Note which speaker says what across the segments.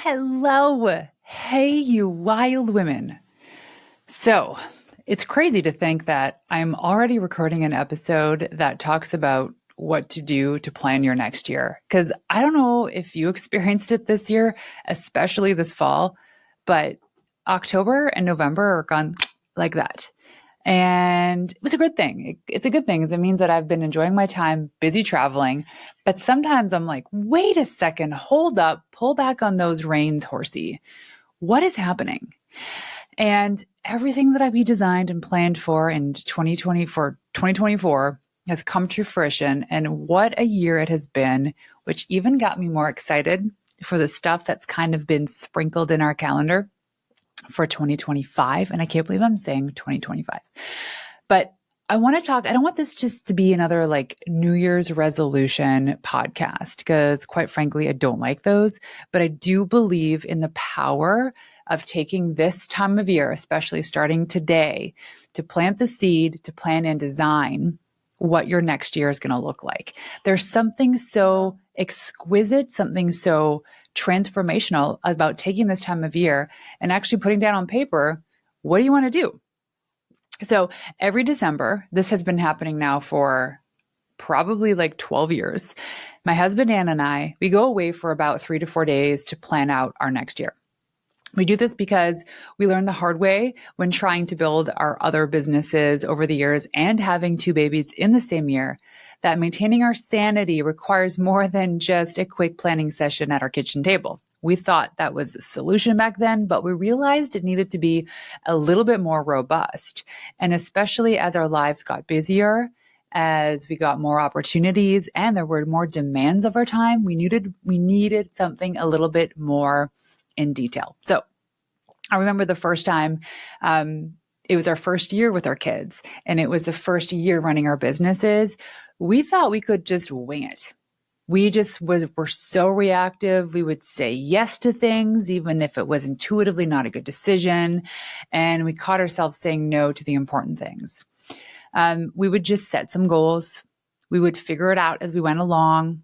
Speaker 1: Hello. Hey, you wild women. So it's crazy to think that I'm already recording an episode that talks about what to do to plan your next year. Because I don't know if you experienced it this year, especially this fall, but October and November are gone like that. And it was a good thing. It's a good thing because it means that I've been enjoying my time, busy traveling. But sometimes I'm like, wait a second, hold up, pull back on those reins, horsey. What is happening? And everything that I designed and planned for in 2024 has come to fruition. And what a year it has been, which even got me more excited for the stuff that's kind of been sprinkled in our calendar for 2025. And I can't believe I'm saying 2025. But I want to talk, I don't want this just to be another like New Year's resolution podcast, because quite frankly, I don't like those. But I do believe in the power of taking this time of year, especially starting today, to plant the seed, to plan and design what your next year is going to look like. There's something so exquisite, something so transformational about taking this time of year and actually putting down on paper, what do you want to do? So every December, this has been happening now for probably like 12 years. My husband, Dan, and I, we go away for about 3 to 4 days to plan out our next year. We do this because we learned the hard way when trying to build our other businesses over the years and having 2 babies in the same year, that maintaining our sanity requires more than just a quick planning session at our kitchen table. We thought that was the solution back then, but we realized it needed to be a little bit more robust. And especially as our lives got busier, as we got more opportunities and there were more demands of our time, we needed something a little bit more in detail. So I remember the first time, it was our first year with our kids, and it was the first year running our businesses. We thought we could just wing it. Were so reactive. We would say yes to things, even if it was intuitively not a good decision. And we caught ourselves saying no to the important things. We would just set some goals. We would figure it out as we went along.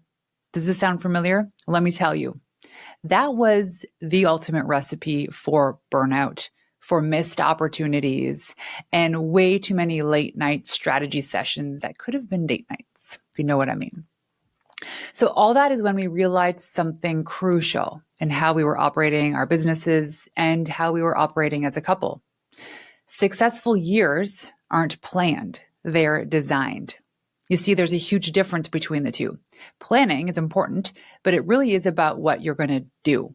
Speaker 1: Does this sound familiar? Let me tell you. That was the ultimate recipe for burnout, for missed opportunities, and way too many late night strategy sessions that could have been date nights, if you know what I mean. So all that is when we realized something crucial in how we were operating our businesses and how we were operating as a couple. Successful years aren't planned, they're designed. You see, there's a huge difference between the two. Planning is important, but it really is about what you're going to do.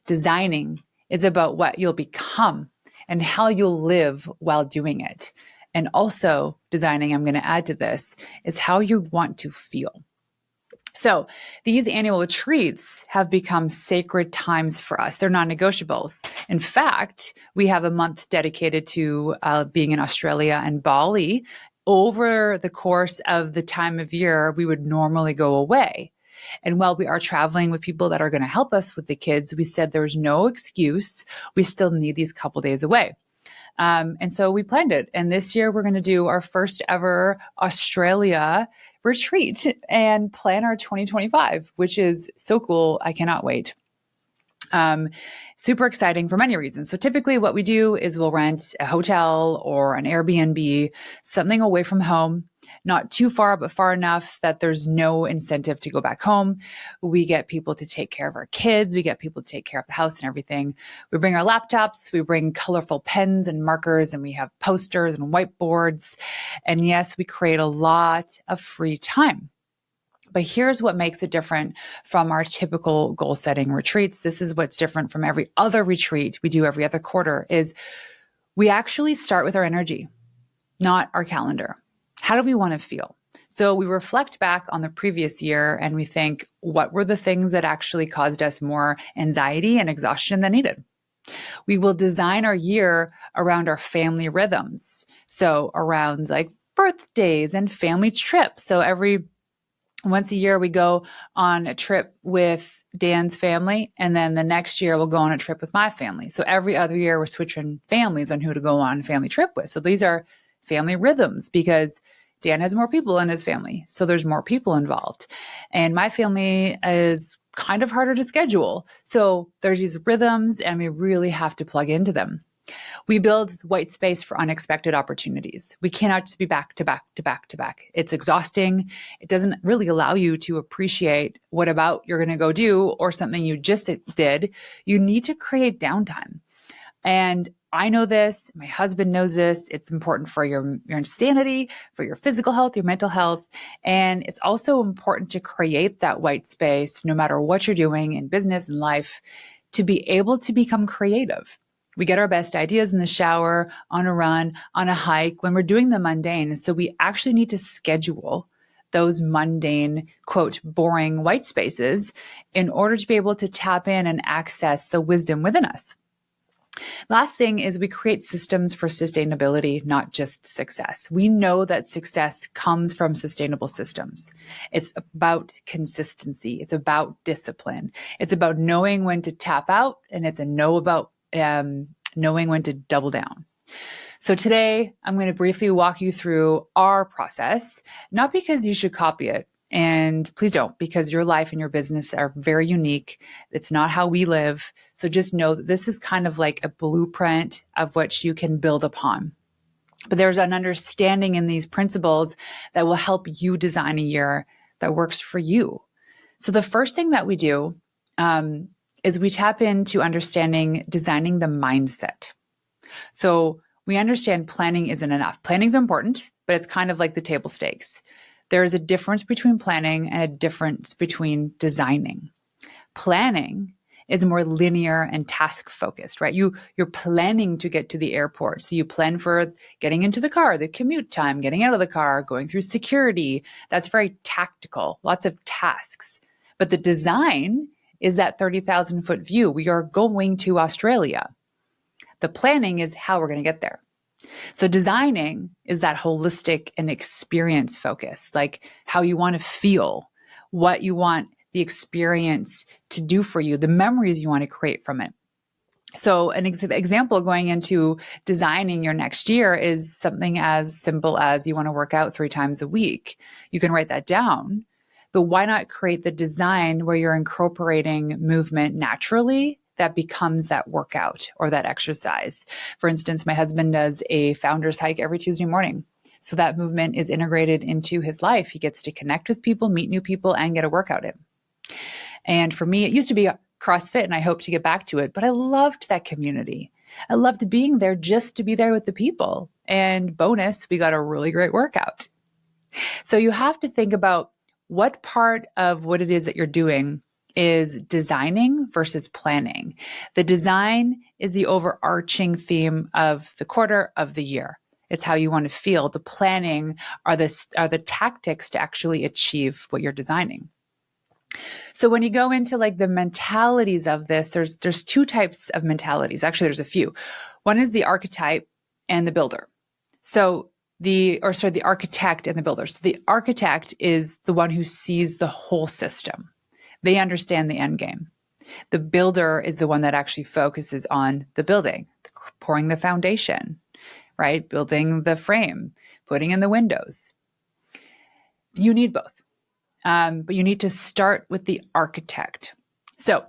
Speaker 1: Designing is about what you'll become and how you'll live while doing it. And also designing, I'm going to add to this, is how you want to feel. So these annual retreats have become sacred times for us. They're non-negotiables. In fact, we have a month dedicated to being in Australia and Bali. Over the course of the time of year, we would normally go away. And while we are traveling with people that are going to help us with the kids, we said there's no excuse. We still need these couple days away. And so we planned it. And this year, we're going to do our first ever Australia retreat and plan our 2025, which is so cool. I cannot wait. Super exciting for many reasons. So typically what we do is we'll rent a hotel or an Airbnb, something away from home, not too far, but far enough that there's no incentive to go back home. We get people to take care of our kids. We get people to take care of the house and everything. We bring our laptops, we bring colorful pens and markers, and we have posters and whiteboards. And yes, we create a lot of free time. But here's what makes it different from our typical goal setting retreats. This is what's different from every other retreat we do every other quarter, is we actually start with our energy, not our calendar. How do we want to feel? So we reflect back on the previous year and we think, what were the things that actually caused us more anxiety and exhaustion than needed? We will design our year around our family rhythms. So around like birthdays and family trips. So once a year, we go on a trip with Dan's family, and then the next year we'll go on a trip with my family. So every other year, we're switching families on who to go on a family trip with. So these are family rhythms because Dan has more people in his family. So there's more people involved. And my family is kind of harder to schedule. So there's these rhythms and we really have to plug into them. We build white space for unexpected opportunities. We cannot just be back to back to back to back. It's exhausting. It doesn't really allow you to appreciate what about you're going to go do or something you just did. You need to create downtime. And I know this, my husband knows this. It's important for your insanity, for your physical health, your mental health. And it's also important to create that white space, no matter what you're doing in business and life, to be able to become creative. We get our best ideas in the shower, on a run, on a hike, when we're doing the mundane. So we actually need to schedule those mundane, quote, boring white spaces in order to be able to tap in and access the wisdom within us. Last thing is we create systems for sustainability, not just success. We know that success comes from sustainable systems. It's about consistency. It's about discipline. It's about knowing when to tap out, and it's about knowing when to double down. So today, I'm going to briefly walk you through our process, not because you should copy it. And please don't, because your life and your business are very unique. It's not how we live. So just know that this is kind of like a blueprint of which you can build upon. But there's an understanding in these principles that will help you design a year that works for you. So the first thing that we do is we tap into understanding designing the mindset. So we understand planning isn't enough. Planning is important, but it's kind of like the table stakes. There is a difference between planning and a difference between designing. Planning is more linear and task focused, right? You're planning to get to the airport. So you plan for getting into the car, the commute time, getting out of the car, going through security. That's very tactical, lots of tasks. But the design is that 30,000 foot view. We are going to Australia. The planning is how we're going to get there. So designing is that holistic and experience focused, like how you want to feel, what you want the experience to do for you, the memories you want to create from it. So an example going into designing your next year is something as simple as you want to work out 3 times a week. You can write that down. But why not create the design where you're incorporating movement naturally that becomes that workout or that exercise? For instance, my husband does a founder's hike every Tuesday morning. So that movement is integrated into his life. He gets to connect with people, meet new people, and get a workout in. And for me, it used to be CrossFit, and I hope to get back to it, but I loved that community. I loved being there just to be there with the people. And bonus, we got a really great workout. So you have to think about what part of what it is that you're doing is designing versus planning. The design is the overarching theme of the quarter, of the year. It's how you want to feel. The planning are the tactics to actually achieve what you're designing. So when you go into like the mentalities of this, there's 2 types of mentalities. Actually, there's a few. One is the archetype and the builder. So the architect and the builder. So the architect is the one who sees the whole system. They understand the end game. The builder is the one that actually focuses on the building, pouring the foundation, right? Building the frame, putting in the windows. You need both. But you need to start with the architect. So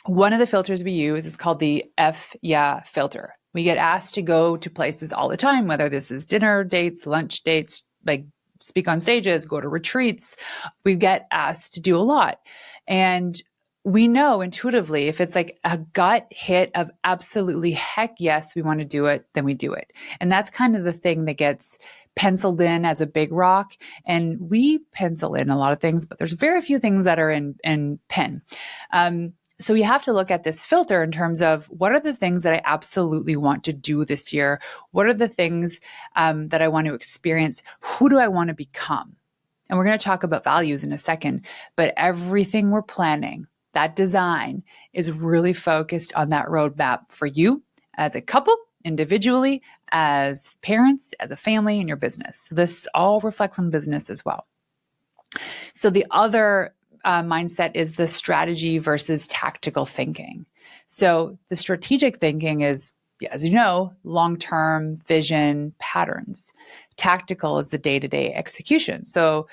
Speaker 1: one of the filters we use is called the F yeah filter. We get asked to go to places all the time, whether this is dinner dates, lunch dates, like speak on stages, go to retreats. We get asked to do a lot. And we know intuitively if it's like a gut hit of absolutely heck yes, we want to do it, then we do it. And that's kind of the thing that gets penciled in as a big rock. And we pencil in a lot of things, but there's very few things that are in pen. So you have to look at this filter in terms of what are the things that I absolutely want to do this year? What are the things that I want to experience? Who do I want to become? And we're going to talk about values in a second, but everything we're planning, that design is really focused on that roadmap for you as a couple, individually, as parents, as a family, in your business. This all reflects on business as well. So the other mindset is the strategy versus tactical thinking. So the strategic thinking is, as you know, long-term vision patterns. Tactical is the day-to-day execution. So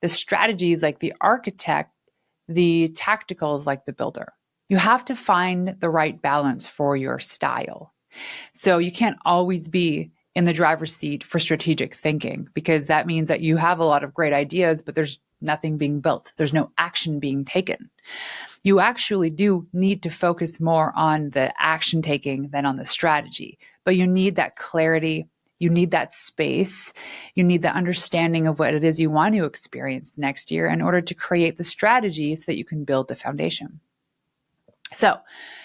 Speaker 1: the strategies like the architect the tactical is like the builder. You have to find the right balance for your style. So you can't always be in the driver's seat for strategic thinking, because that means that you have a lot of great ideas, but there's nothing being built. There's no action being taken. You actually do need to focus more on the action taking than on the strategy, but you need that clarity. You need that space. You need the understanding of what it is you want to experience next year in order to create the strategy so that you can build the foundation. So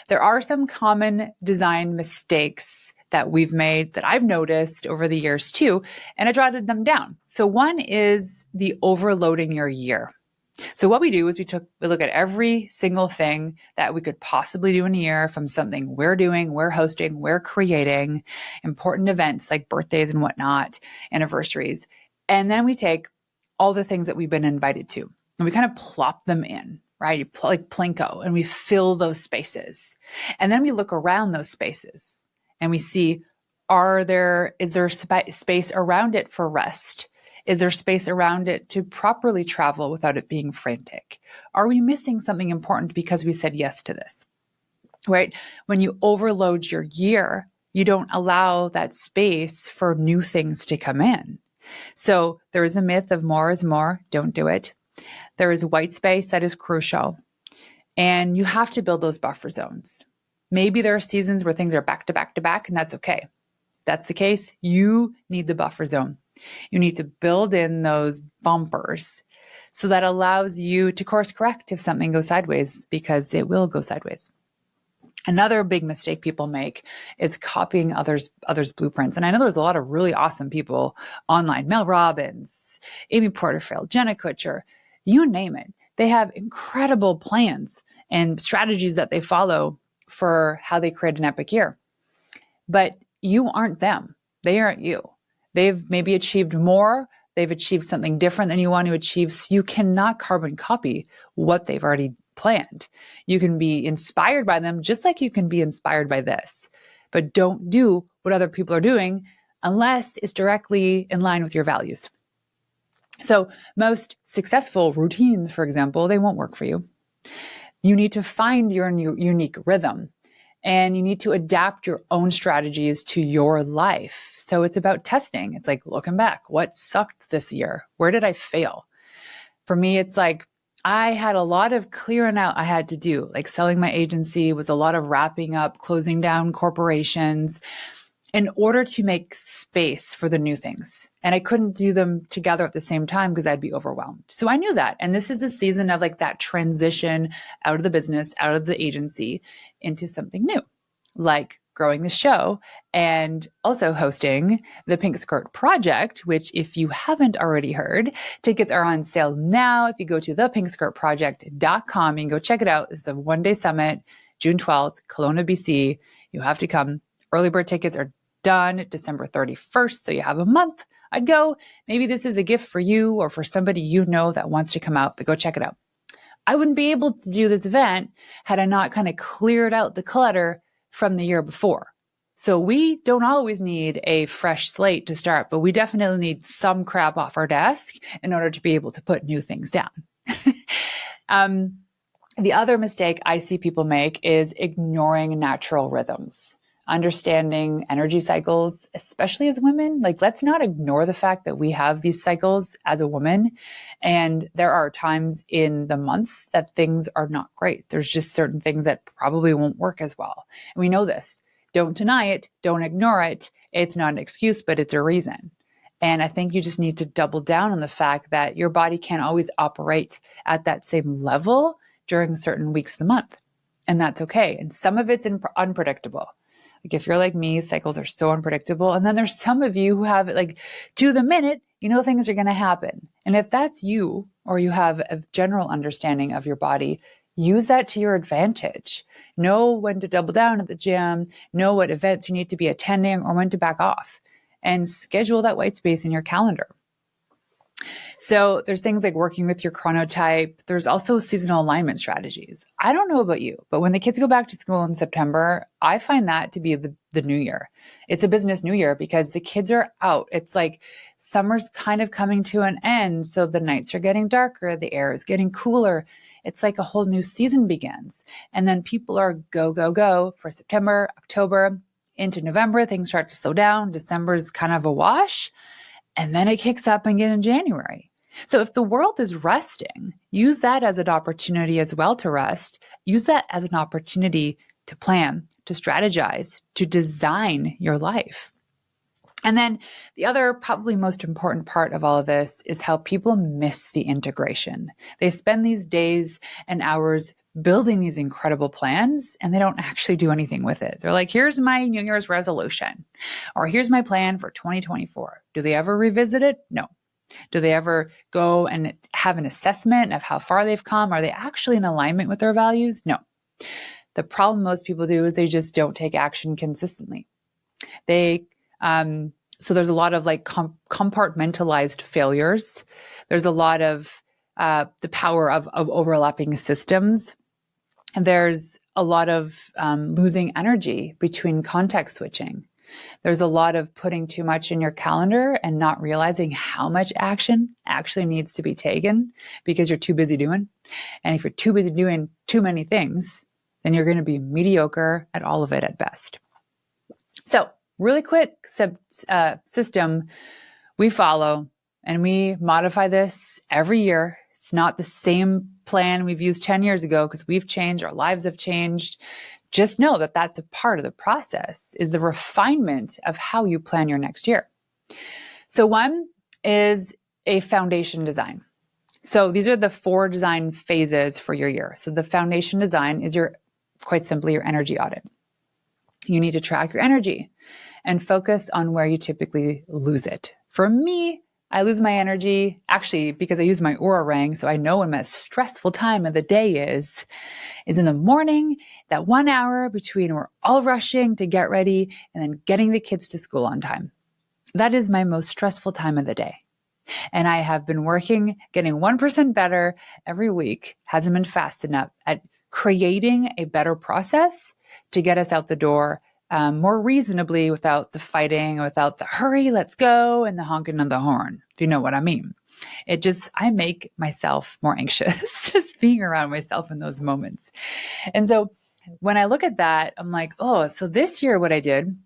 Speaker 1: there are some common design mistakes that we've made that I've noticed over the years too, and I jotted them down. So one is the overloading your year. So what we do is we look at every single thing that we could possibly do in a year, from something we're doing, we're hosting, we're creating, important events like birthdays and whatnot, anniversaries. And then we take all the things that we've been invited to and we kind of plop them in, right? Like Plinko, and we fill those spaces. And then we look around those spaces and we see, is there space around it for rest? Is there space around it to properly travel without it being frantic? Are we missing something important because we said yes to this, right? When you overload your year, you don't allow that space for new things to come in. So there is a myth of more is more. Don't do it. There is white space that is crucial. And you have to build those buffer zones. Maybe there are seasons where things are back to back to back, and that's okay. If that's the case, you need the buffer zone. You need to build in those bumpers so that allows you to course correct if something goes sideways, because it will go sideways. Another big mistake people make is copying others' blueprints. And I know there's a lot of really awesome people online, Mel Robbins, Amy Porterfield, Jenna Kutcher, you name it. They have incredible plans and strategies that they follow for how they create an epic year. But you aren't them. They aren't you. They've maybe achieved more. They've achieved something different than you want to achieve. So you cannot carbon copy what they've already planned. You can be inspired by them just like you can be inspired by this, but don't do what other people are doing unless it's directly in line with your values. So most successful routines, for example, they won't work for you. You need to find your unique rhythm, and you need to adapt your own strategies to your life. So it's about testing. It's like looking back. What sucked this year? Where did I fail? For me, it's like I had a lot of clearing out I had to do. Like selling my agency was a lot of wrapping up, closing down corporations in order to make space for the new things. And I couldn't do them together at the same time because I'd be overwhelmed. So I knew that. And this is a season of like that transition out of the business, out of the agency into something new, like growing the show and also hosting the Pink Skirt Project, which if you haven't already heard, tickets are on sale now. If you go to thepinkskirtproject.com, you can go check it out. This is a one-day summit, June 12th, Kelowna, BC. You have to come. Early bird tickets are done December 31st, so you have a month. I'd go. Maybe this is a gift for you or for somebody you know that wants to come out, but go check it out. I wouldn't be able to do this event had I not kind of cleared out the clutter from the year before. So we don't always need a fresh slate to start, but we definitely need some crap off our desk in order to be able to put new things down. The other mistake I see people make is ignoring natural rhythms. Understanding energy cycles, especially as women. Like, let's not ignore the fact that we have these cycles as a woman. And there are times in the month that things are not great. There's just certain things that probably won't work as well. And we know this. Don't deny it. Don't ignore it. It's not an excuse, but it's a reason. And I think you just need to double down on the fact that your body can't always operate at that same level during certain weeks of the month. And that's okay. And some of it's unpredictable. Like if you're like me, cycles are so unpredictable. And then there's some of you who have it like to the minute, you know, things are going to happen. And if that's you, or you have a general understanding of your body, use that to your advantage. Know when to double down at the gym, know what events you need to be attending or when to back off, and schedule that white space in your calendar. So there's things like working with your chronotype. There's also seasonal alignment strategies. I don't know about you, but when the kids go back to school in September, I find that to be the new year. It's a business new year because the kids are out. It's like summer's kind of coming to an end. So the nights are getting darker. The air is getting cooler. it's like a whole new season begins. And then people are go, go, go for September, October, into November. Things start to slow down. December is kind of a wash. And then it kicks up again in January. So if the world is resting, use that as an opportunity as well to rest. Use that as an opportunity to plan, to strategize, to design your life. And then the other, probably most important part of all of this is how people miss the integration. They spend these days and hours building these incredible plans and they don't actually do anything with it. They're like, here's my New Year's resolution, or here's my plan for 2024. Do they ever revisit it? No. Do they ever go and have an assessment of how far they've come? Are they actually in alignment with their values? No. The problem most people do is they just don't take action consistently. So there's a lot of like compartmentalized failures. There's a lot of the power of overlapping systems. And there's a lot of losing energy between context switching. There's a lot of putting too much in your calendar and not realizing how much action actually needs to be taken because you're too busy doing. And if you're too busy doing too many things, then you're going to be mediocre at all of it at best. So really quick system we follow, and we modify this every year. It's not the same plan we've used 10 years ago because we've changed, our lives have changed. Just know that that's a part of the process, is the refinement of how you plan your next year. So one is a foundation design. So these are the 4 design phases for your year. So the foundation design is quite simply your energy audit. You need to track your energy and focus on where you typically lose it. For me, I lose my energy actually because I use my Oura ring, so I know when my stressful time of the day is in the morning, that 1 hour between we're all rushing to get ready and then getting the kids to school on time. That is my most stressful time of the day. And I have been working, getting 1% better every week, hasn't been fast enough at creating a better process to get us out the door more reasonably without the fighting, without the hurry, let's go, and the honking of the horn. Do you know what I mean? I make myself more anxious just being around myself in those moments. And so when I look at that, I'm like, oh, so this year what I did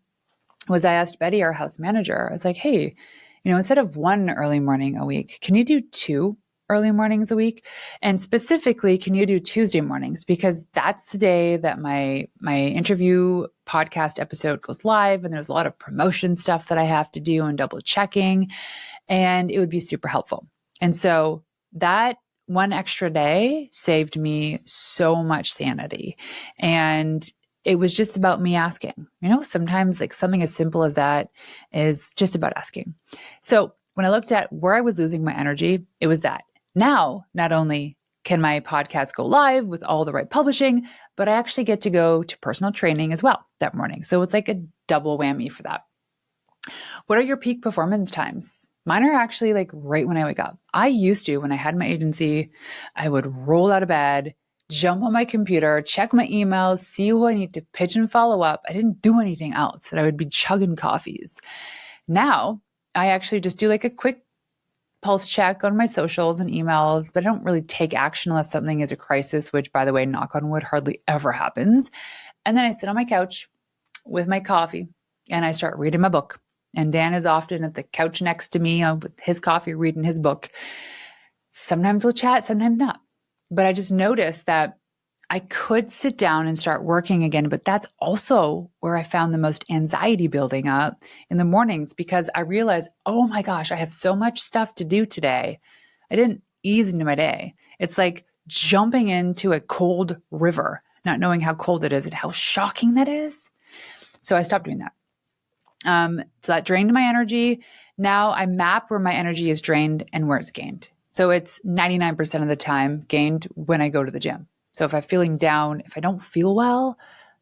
Speaker 1: was I asked Betty, our house manager, I was like, hey, instead of 1 early morning a week, can you do 2 early mornings a week? And specifically, can you do Tuesday mornings? Because that's the day that my interview podcast episode goes live, and there's a lot of promotion stuff that I have to do and double checking, and it would be super helpful. And so that 1 extra day saved me so much sanity. And it was just about me asking. Sometimes like something as simple as that is just about asking. So when I looked at where I was losing my energy, it was that. Now, not only can my podcast go live with all the right publishing, but I actually get to go to personal training as well that morning. So it's like a double whammy for that. What are your peak performance times? Mine are actually like right when I wake up. I used to, when I had my agency, I would roll out of bed, jump on my computer, check my emails, see who I need to pitch and follow up. I didn't do anything else, and I would be chugging coffees. Now, I actually just do like a quick pulse check on my socials and emails, but I don't really take action unless something is a crisis, which, by the way, knock on wood, hardly ever happens. And then I sit on my couch with my coffee and I start reading my book. And Dan is often at the couch next to me with his coffee, reading his book. Sometimes we'll chat, sometimes not. But I just noticed that I could sit down and start working again, but that's also where I found the most anxiety building up in the mornings, because I realized, oh my gosh, I have so much stuff to do today. I didn't ease into my day. It's like jumping into a cold river, not knowing how cold it is and how shocking that is. So I stopped doing that. So that drained my energy. Now I map where my energy is drained and where it's gained. So it's 99% of the time gained when I go to the gym. So if I'm feeling down, if I don't feel well,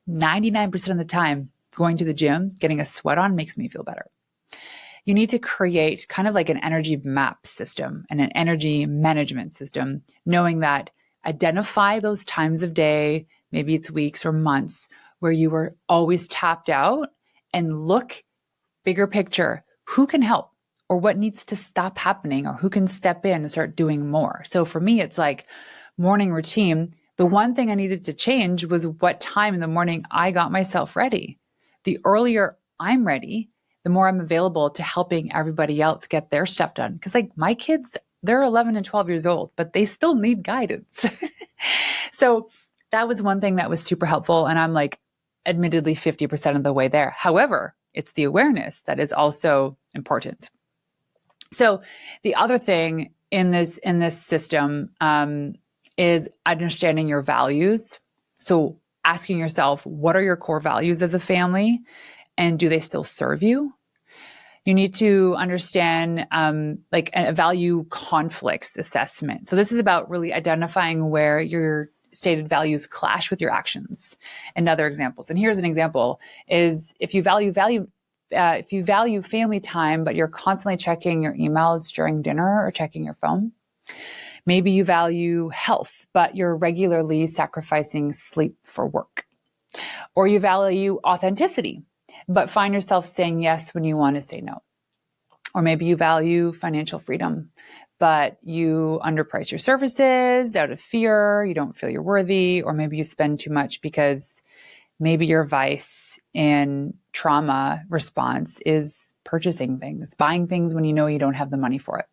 Speaker 1: 99% of the time going to the gym, getting a sweat on makes me feel better. You need to create kind of like an energy map system and an energy management system, knowing that identify those times of day, maybe it's weeks or months, where you were always tapped out, and look bigger picture, who can help or what needs to stop happening or who can step in and start doing more. So for me, it's like morning routine, the one thing I needed to change was what time in the morning I got myself ready. The earlier I'm ready, the more I'm available to helping everybody else get their stuff done. Because like my kids, they're 11 and 12 years old, but they still need guidance. So that was one thing that was super helpful. And I'm like, admittedly, 50% of the way there. However, it's the awareness that is also important. So the other thing in this system is understanding your values. So asking yourself, what are your core values as a family, and do they still serve you? You need to understand like a value conflicts assessment. So this is about really identifying where your stated values clash with your actions and other examples. And here's an example: is if you value family time, but you're constantly checking your emails during dinner or checking your phone. Maybe you value health, but you're regularly sacrificing sleep for work. Or you value authenticity, but find yourself saying yes when you want to say no. Or maybe you value financial freedom, but you underprice your services out of fear, you don't feel you're worthy, or maybe you spend too much because maybe your vice and trauma response is purchasing things, buying things when you know you don't have the money for it.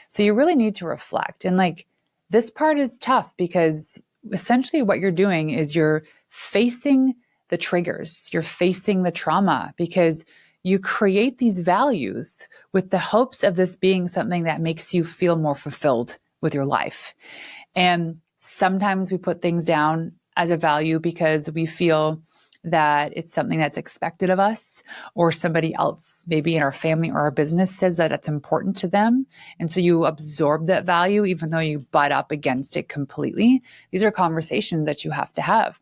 Speaker 1: So you really need to reflect. And like this part is tough because essentially what you're doing is you're facing the triggers, you're facing the trauma because you create these values with the hopes of this being something that makes you feel more fulfilled with your life. And sometimes we put things down as a value because we feel that it's something that's expected of us, or somebody else, maybe in our family or our business, says that it's important to them. And so you absorb that value, even though you butt up against it completely. These are conversations that you have to have.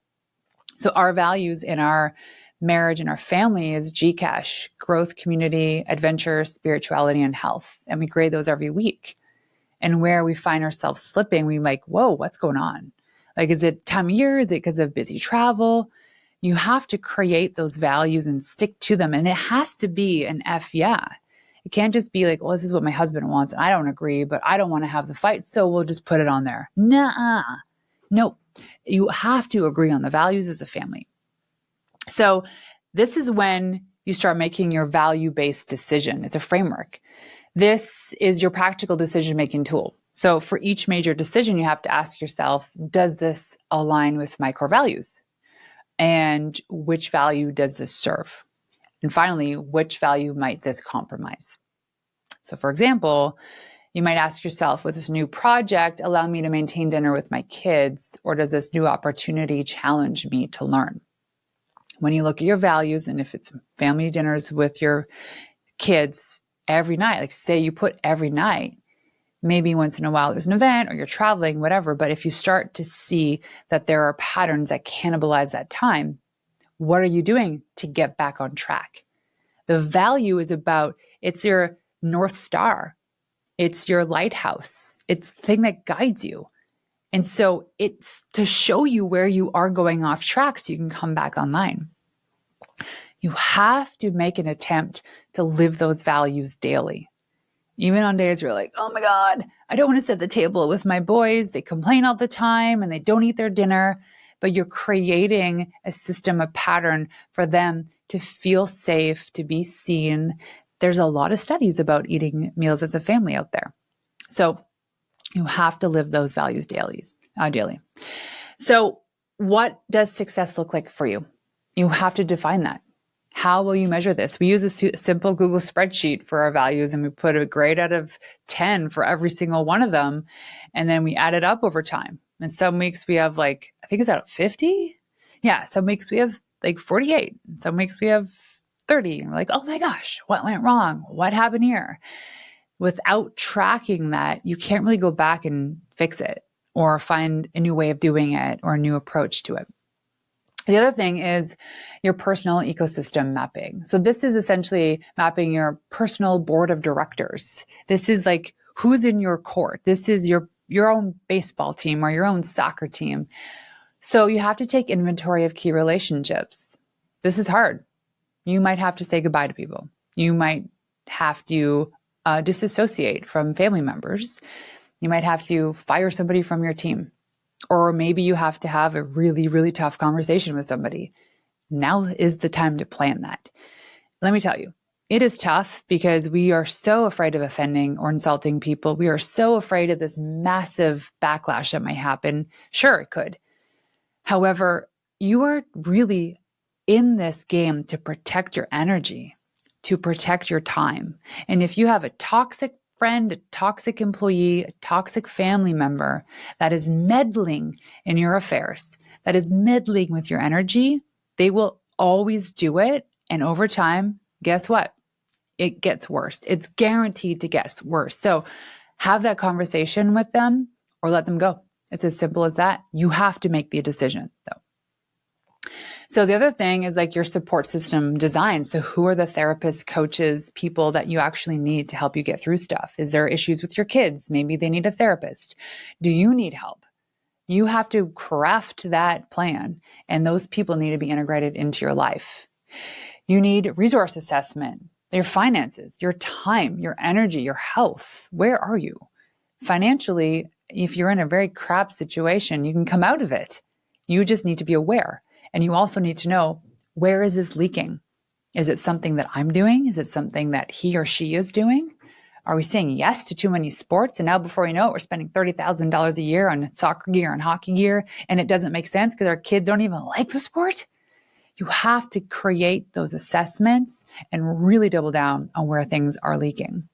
Speaker 1: So our values in our marriage and our family is GCash, growth, community, adventure, spirituality, and health. And we grade those every week. And where we find ourselves slipping, we like, whoa, what's going on? Like, is it time of year? Is it because of busy travel? You have to create those values and stick to them. And it has to be an F yeah. It can't just be like, well, this is what my husband wants. And I don't agree, but I don't want to have the fight. So we'll just put it on there. Nuh-uh. No, you have to agree on the values as a family. So this is when you start making your value-based decision. It's a framework. This is your practical decision-making tool. So for each major decision, you have to ask yourself, does this align with my core values? And which value does this serve? And finally, which value might this compromise? So for example, you might ask yourself, will this new project allow me to maintain dinner with my kids, or does this new opportunity challenge me to learn? When you look at your values, and if it's family dinners with your kids every night, like say you put every night, maybe once in a while there's an event or you're traveling, whatever. But if you start to see that there are patterns that cannibalize that time, what are you doing to get back on track? The value is about, it's your North Star. It's your lighthouse. It's the thing that guides you. And so it's to show you where you are going off track so you can come back online. You have to make an attempt to live those values daily. Even on days where you're like, oh my God, I don't want to set the table with my boys. They complain all the time and they don't eat their dinner. But you're creating a system, a pattern for them to feel safe, to be seen. There's a lot of studies about eating meals as a family out there. So you have to live those values daily. So what does success look like for you? You have to define that. How will you measure this? We use a simple Google spreadsheet for our values, and we put a grade out of 10 for every single one of them. And then we add it up over time. And some weeks we have like, I think it's out of 50. Yeah. Some weeks we have like 48. Some weeks we have 30. And we're like, oh my gosh, what went wrong? What happened here? Without tracking that, you can't really go back and fix it or find a new way of doing it or a new approach to it. The other thing is your personal ecosystem mapping. So this is essentially mapping your personal board of directors. This is like who's in your court. This is your own baseball team or your own soccer team. So you have to take inventory of key relationships. This is hard. You might have to say goodbye to people. You might have to disassociate from family members. You might have to fire somebody from your team. Or maybe you have to have a really, really tough conversation with somebody. Now is the time to plan that. Let me tell you, it is tough because we are so afraid of offending or insulting people. We are so afraid of this massive backlash that might happen. Sure, it could. However, you are really in this game to protect your energy, to protect your time. And if you have a toxic friend, a toxic employee, a toxic family member that is meddling in your affairs, that is meddling with your energy, they will always do it. And over time, guess what? It gets worse. It's guaranteed to get worse. So have that conversation with them or let them go. It's as simple as that. You have to make the decision, though. So the other thing is like your support system design. So who are the therapists, coaches, people that you actually need to help you get through stuff? Is there issues with your kids? Maybe they need a therapist. Do you need help? You have to craft that plan, and those people need to be integrated into your life. You need resource assessment, your finances, your time, your energy, your health. Where are you? Financially, if you're in a very crap situation, you can come out of it. You just need to be aware. And you also need to know, where is this leaking? Is it something that I'm doing? Is it something that he or she is doing? Are we saying yes to too many sports? And now before you know it, we're spending $30,000 a year on soccer gear and hockey gear, and it doesn't make sense because our kids don't even like the sport? You have to create those assessments and really double down on where things are leaking.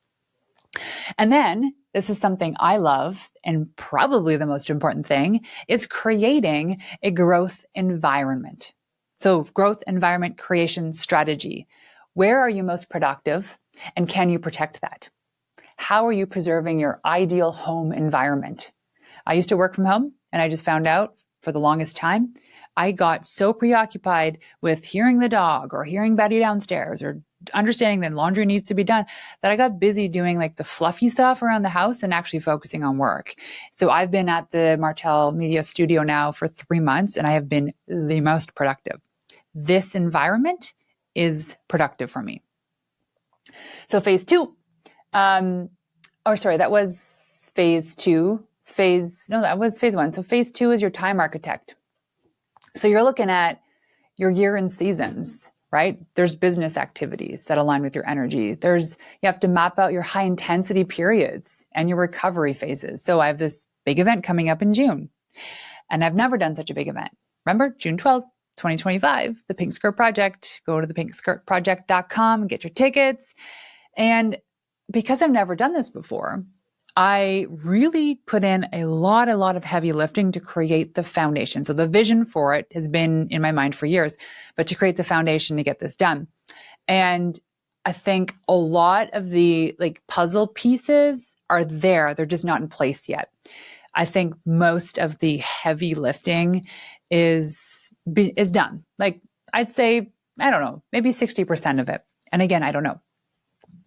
Speaker 1: And then this is something I love, and probably the most important thing is creating a growth environment. So growth environment creation strategy. Where are you most productive, and can you protect that? How are you preserving your ideal home environment? I used to work from home, and I just found out for the longest time, I got so preoccupied with hearing the dog or hearing Betty downstairs or understanding that laundry needs to be done that I got busy doing like the fluffy stuff around the house and actually focusing on work. So I've been at the Martell Media Studio now for 3 months, and I have been the most productive. This environment is productive for me. So phase two, that was phase two. That was phase one. So phase two is your time architect. So you're looking at your year and seasons, right? There's business activities that align with your energy. You have to map out your high intensity periods and your recovery phases. So I have this big event coming up in June, and I've never done such a big event. Remember, June 12th, 2025, the Pink Skirt Project. Go to thepinkskirtproject.com and get your tickets. And because I've never done this before, I really put in a lot of heavy lifting to create the foundation. So the vision for it has been in my mind for years, but to create the foundation to get this done. And I think a lot of the puzzle pieces are there. They're just not in place yet. I think most of the heavy lifting is done. I'd say, I don't know, maybe 60% of it. And again, I don't know.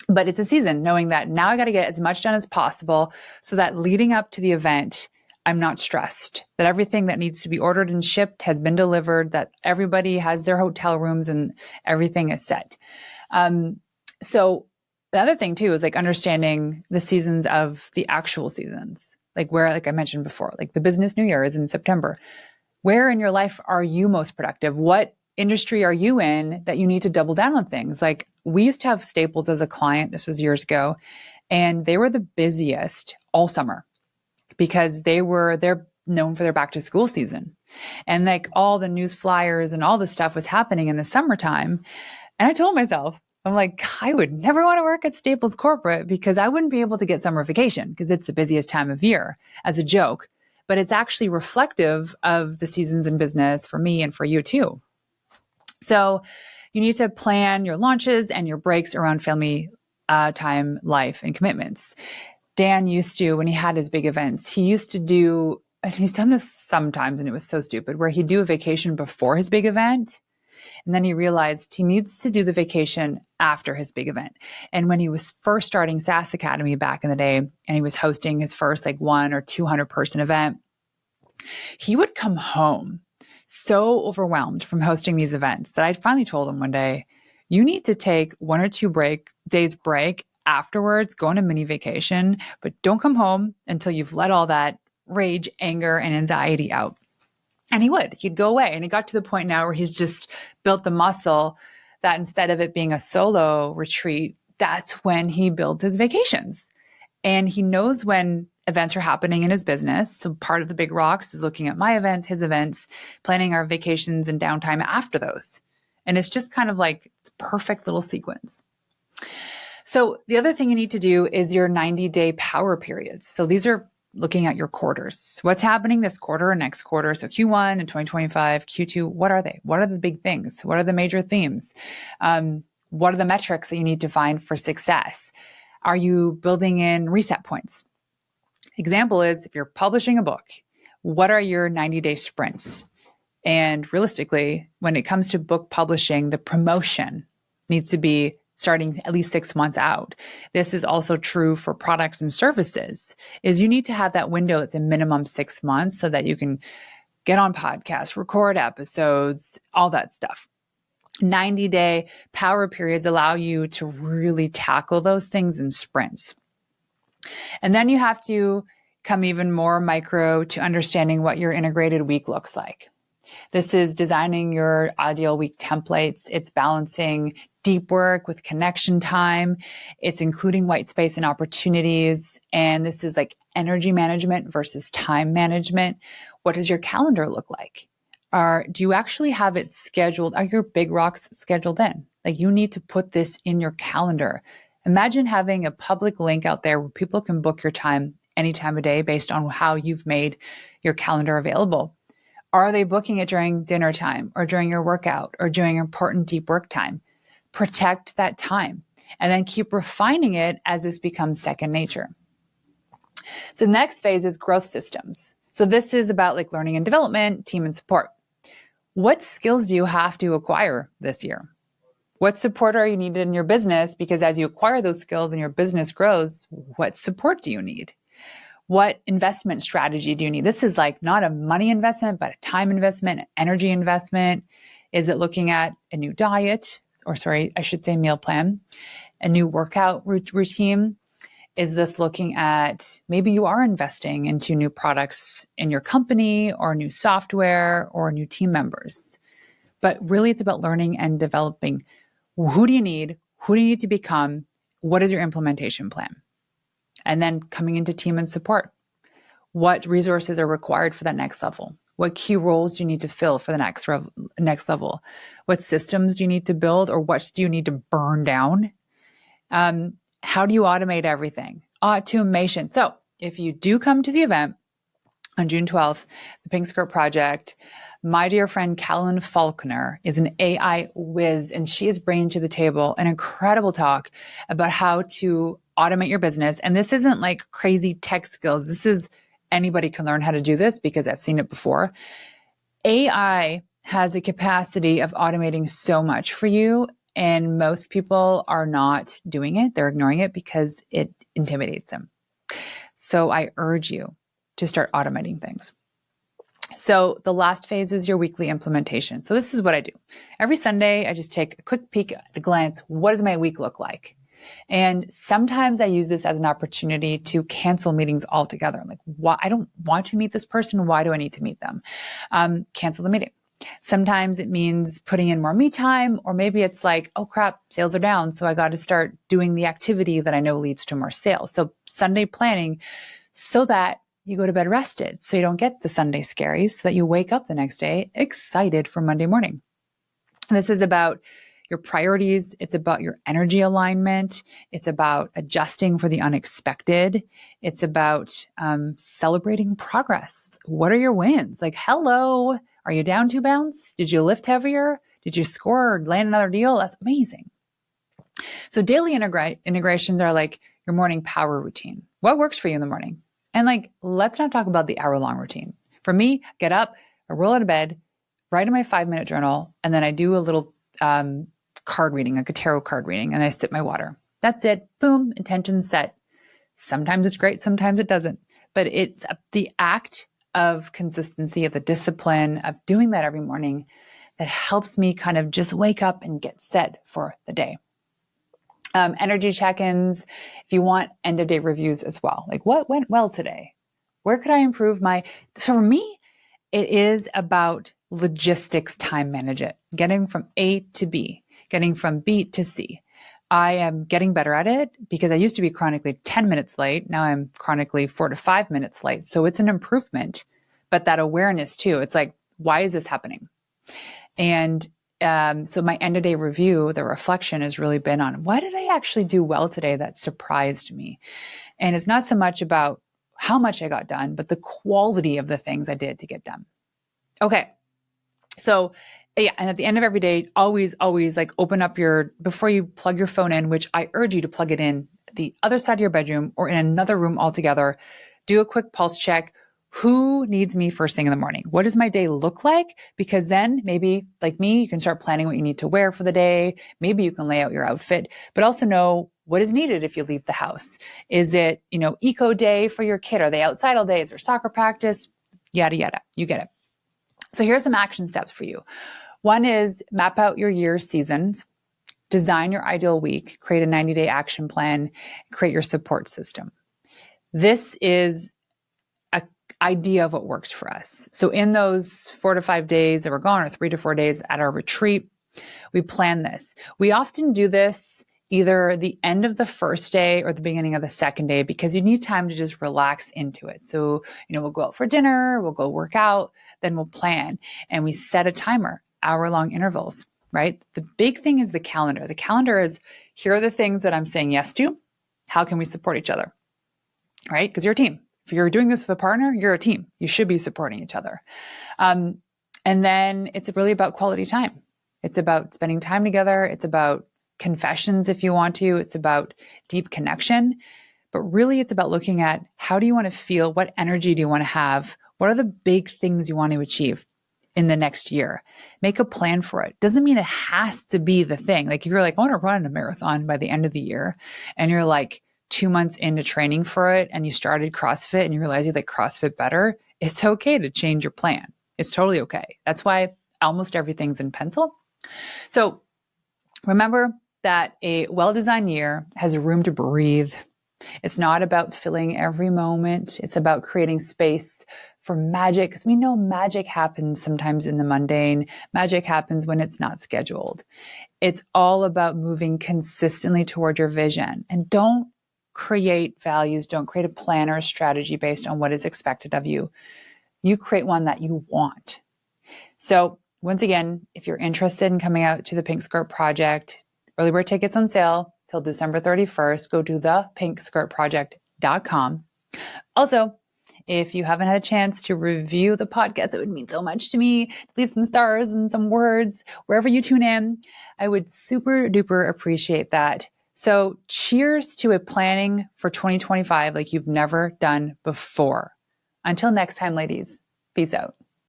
Speaker 1: But it's a season knowing that now I got to get as much done as possible so that leading up to the event, I'm not stressed, that everything that needs to be ordered and shipped has been delivered, that everybody has their hotel rooms and everything is set. So the other thing too is understanding the seasons of the actual seasons, where, I mentioned before, the business New Year is in September. Where in your life are you most productive? What industry are you in that you need to double down on things? We used to have Staples as a client. This was years ago, and they were the busiest all summer because they're known for their back to school season. And all the news flyers and all this stuff was happening in the summertime. And I told myself, I'm I would never want to work at Staples corporate because I wouldn't be able to get summer vacation because it's the busiest time of year, as a joke. But it's actually reflective of the seasons in business for me and for you too. So you need to plan your launches and your breaks around family time, life, and commitments. Dan used to, when he had his big events, he used to do, and he's done this sometimes, and it was so stupid, where he'd do a vacation before his big event. And then he realized he needs to do the vacation after his big event. And when he was first starting SaaS Academy back in the day, and he was hosting his first 100 or 200 person event, he would come home so overwhelmed from hosting these events that I finally told him one day, you need to take 1 or 2 days break afterwards, go on a mini vacation, but don't come home until you've let all that rage, anger, and anxiety out. And he'd go away. And it got to the point now where he's just built the muscle that instead of it being a solo retreat, that's when he builds his vacations. And he knows when events are happening in his business. So part of the Big Rocks is looking at my events, his events, planning our vacations and downtime after those. And it's just kind of like it's a perfect little sequence. So the other thing you need to do is your 90-day power periods. So these are looking at your quarters. What's happening this quarter or next quarter? So Q1 in 2025, Q2, what are they? What are the big things? What are the major themes? What are the metrics that you need to find for success? Are you building in reset points? Example is if you're publishing a book, what are your 90-day sprints? And realistically, when it comes to book publishing, the promotion needs to be starting at least 6 months out. This is also true for products and services, is you need to have that window that's a minimum 6 months so that you can get on podcasts, record episodes, all that stuff. 90-day power periods allow you to really tackle those things in sprints. And then you have to come even more micro to understanding what your integrated week looks like. This is designing your ideal week templates. It's balancing deep work with connection time. It's including white space and opportunities. And this is like energy management versus time management. What does your calendar look like? Do you actually have it scheduled? Are your big rocks scheduled in? Like you need to put this in your calendar. Imagine having a public link out there where people can book your time any time of day based on how you've made your calendar available. Are they booking it during dinner time or during your workout or during important deep work time? Protect that time and then keep refining it as this becomes second nature. So the next phase is growth systems. So this is about like learning and development, team and support. What skills do you have to acquire this year? What support are you needed in your business? Because as you acquire those skills and your business grows, what support do you need? What investment strategy do you need? This is like not a money investment, but a time investment, an energy investment. Is it looking at a new diet, or sorry, I should say meal plan, a new workout routine? Is this looking at maybe you are investing into new products in your company or new software or new team members? But really it's about learning and developing. Who do you need? Who do you need to become? What is your implementation plan? And then coming into team and support. What resources are required for that next level? What key roles do you need to fill for the next level? What systems do you need to build, or what do you need to burn down? How do you automate everything? Automation. So if you do come to the event on June 12th, the Pink Skirt Project, my dear friend Callan Faulkner is an AI whiz, and she is bringing to the table an incredible talk about how to automate your business. And this isn't like crazy tech skills. This is anybody can learn how to do this because I've seen it before. AI has the capacity of automating so much for you, and most people are not doing it. They're ignoring it because it intimidates them. So I urge you to start automating things. So the last phase is your weekly implementation. So this is what I do. Every Sunday, I just take a quick peek at a glance. What does my week look like? And sometimes I use this as an opportunity to cancel meetings altogether. I'm like, why? I don't want to meet this person. Why do I need to meet them? Cancel the meeting. Sometimes it means putting in more me time, or maybe it's like, oh crap, sales are down. So I got to start doing the activity that I know leads to more sales. So Sunday planning so that you go to bed rested, so you don't get the Sunday scaries, so that you wake up the next day excited for Monday morning. This is about your priorities. It's about your energy alignment. It's about adjusting for the unexpected. It's about celebrating progress. What are your wins? Like, hello, are you down 2 pounds? Did you lift heavier? Did you score or land another deal? That's amazing. So daily integrations are like your morning power routine. What works for you in the morning? And like, let's not talk about the hour-long routine. For me, get up, I roll out of bed, write in my 5-minute journal, and then I do a little card reading, like a tarot card reading, and I sip my water. That's it. Boom, intention set. Sometimes it's great, sometimes it doesn't. But it's the act of consistency, of the discipline of doing that every morning that helps me kind of just wake up and get set for the day. Energy check-ins, if you want end-of-day reviews as well. Like, what went well today? Where could I improve so for me, it is about logistics time management, getting from A to B, getting from B to C. I am getting better at it because I used to be chronically 10 minutes late. Now I'm chronically 4 to 5 minutes late. So it's an improvement, but that awareness too. It's like, why is this happening? And so my end of day review, the reflection has really been on what did I actually do well today that surprised me? And it's not so much about how much I got done, but the quality of the things I did to get done. Okay. So yeah, and at the end of every day, always like open up before you plug your phone in, which I urge you to plug it in the other side of your bedroom or in another room altogether, do a quick pulse check. Who needs me first thing in the morning? What does my day look like? Because then maybe like me, you can start planning what you need to wear for the day. Maybe you can lay out your outfit, but also know what is needed if you leave the house. Is it, eco day for your kid? Are they outside all day? Is there soccer practice? Yada, yada. You get it. So here's some action steps for you. One is map out your year's seasons, design your ideal week, create a 90-day action plan, create your support system. This is an idea of what works for us. So in those 4 to 5 days that we're gone, or 3 to 4 days at our retreat, we plan this. We often do this either the end of the first day or the beginning of the second day because you need time to just relax into it. So, we'll go out for dinner, we'll go work out, then we'll plan. And we set a timer, hour-long intervals, right? The big thing is the calendar. The calendar is, here are the things that I'm saying yes to. How can we support each other, right? Because you're a team. If you're doing this with a partner, you're a team. You should be supporting each other. And then it's really about quality time. It's about spending time together. It's about confessions if you want to. It's about deep connection. But really, it's about looking at how do you want to feel? What energy do you want to have? What are the big things you want to achieve in the next year? Make a plan for it. Doesn't mean it has to be the thing. Like if you're like, I want to run a marathon by the end of the year, and you're like 2 months into training for it, and you started CrossFit and you realize you like CrossFit better, it's okay to change your plan. It's totally okay. That's why almost everything's in pencil. So remember that a well-designed year has room to breathe. It's not about filling every moment. It's about creating space for magic, because we know magic happens sometimes in the mundane. Magic happens when it's not scheduled. It's all about moving consistently toward your vision. And don't create values. Don't create a plan or a strategy based on what is expected of you. You create one that you want. So once again, if you're interested in coming out to the Pink Skirt Project, early bird tickets on sale till December 31st. Go to thepinkskirtproject.com. Also, if you haven't had a chance to review the podcast, it would mean so much to me. Leave some stars and some words wherever you tune in. I would super duper appreciate that. So cheers to a planning for 2025 like you've never done before. Until next time, ladies, peace out.